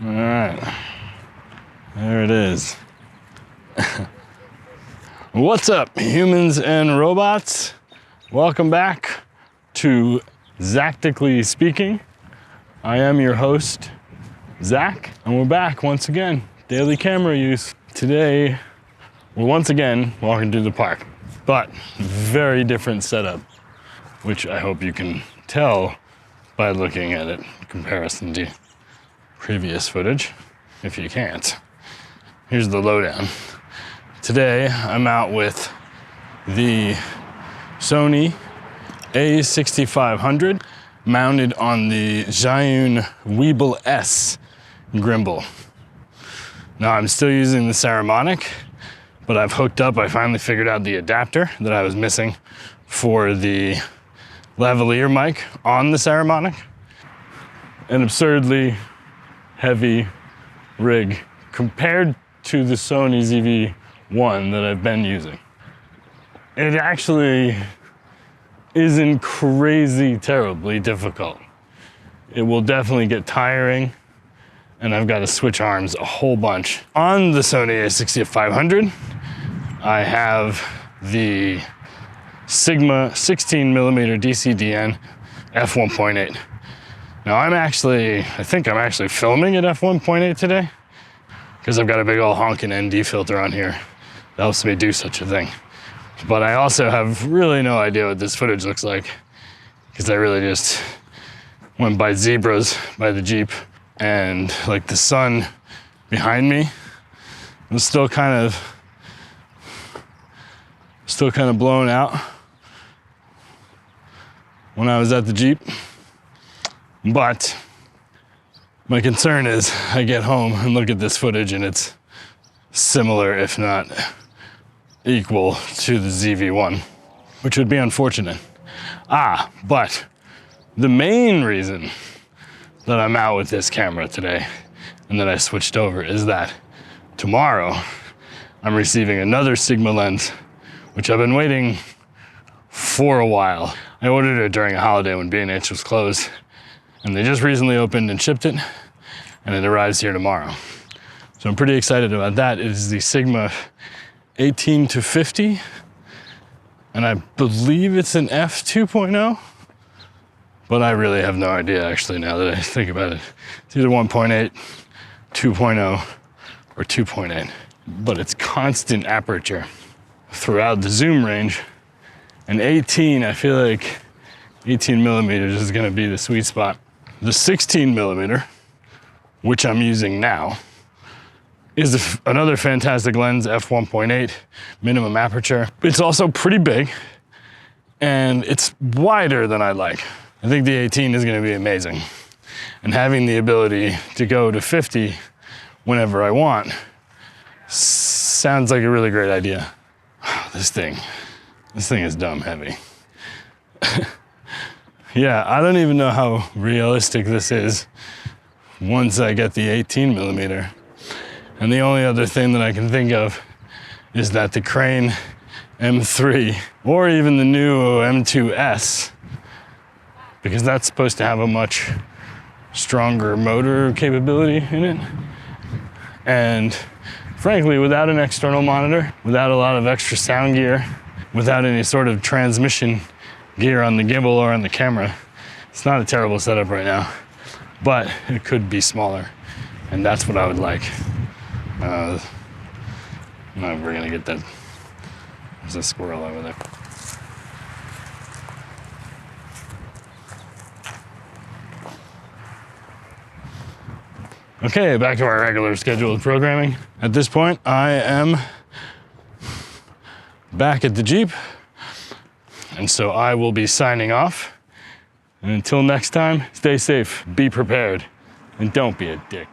All right, there it is. What's up, humans and robots? Welcome back to Zactically Speaking. I am your host, Zach, and we're back once again. Daily camera use. Today, we're once again walking through the park, but very different setup, which I hope you can tell by looking at it in comparison to previous footage. If you can't, here's the lowdown. Today, I'm out with the Sony A6500 mounted on the Zhiyun Weeble S gimbal. Now, I'm still using the Saramonic, but I've hooked up, I finally figured out the adapter that I was missing for the lavalier mic on the Saramonic. An absurdly heavy rig compared to the Sony ZV-1 that I've been using. It actually isn't crazy terribly difficult. It will definitely get tiring, and I've got to switch arms a whole bunch. On the Sony A6500, I have the Sigma 16mm DCDN f1.8. Now I think I'm actually filming at f1.8 today because I've got a big old honking ND filter on here that helps me do such a thing. But I also have really no idea what this footage looks like because I really just went by zebras by the Jeep, and like the sun behind me was still kind of blown out when I was at the Jeep. But my concern is I get home and look at this footage and it's similar, if not equal, to the ZV-1, which would be unfortunate. But the main reason that I'm out with this camera today and that I switched over is that tomorrow I'm receiving another Sigma lens, which I've been waiting for a while. I ordered it during a holiday when B&H was closed, and they just recently opened and shipped it, and it arrives here tomorrow. So I'm pretty excited about that. It is the Sigma 18-50, and I believe it's an f2.0, but I really have no idea actually now that I think about it. It's either 1.8, 2.0, or 2.8, but it's constant aperture throughout the zoom range. And 18, I feel like 18 millimeters is gonna be the sweet spot. The 16 millimeter, which I'm using now, is another fantastic lens, f1.8, minimum aperture. It's also pretty big, and it's wider than I like. I think the 18 is gonna be amazing. And having the ability to go to 50 whenever I want sounds like a really great idea. This thing is dumb heavy. Yeah, I don't even know how realistic this is once I get the 18 millimeter. And the only other thing that I can think of is that the Crane M3 or even the new M2S, because that's supposed to have a much stronger motor capability in it. And frankly, without an external monitor, without a lot of extra sound gear, without any sort of transmission gear on the gimbal or on the camera, it's not a terrible setup right now, but it could be smaller, and that's what I would like. No, we're gonna get that. There's a squirrel over there. Okay, back to our regular scheduled programming. At this point, I am back at the Jeep, and so I will be signing off. And until next time, stay safe, be prepared, and don't be a dick.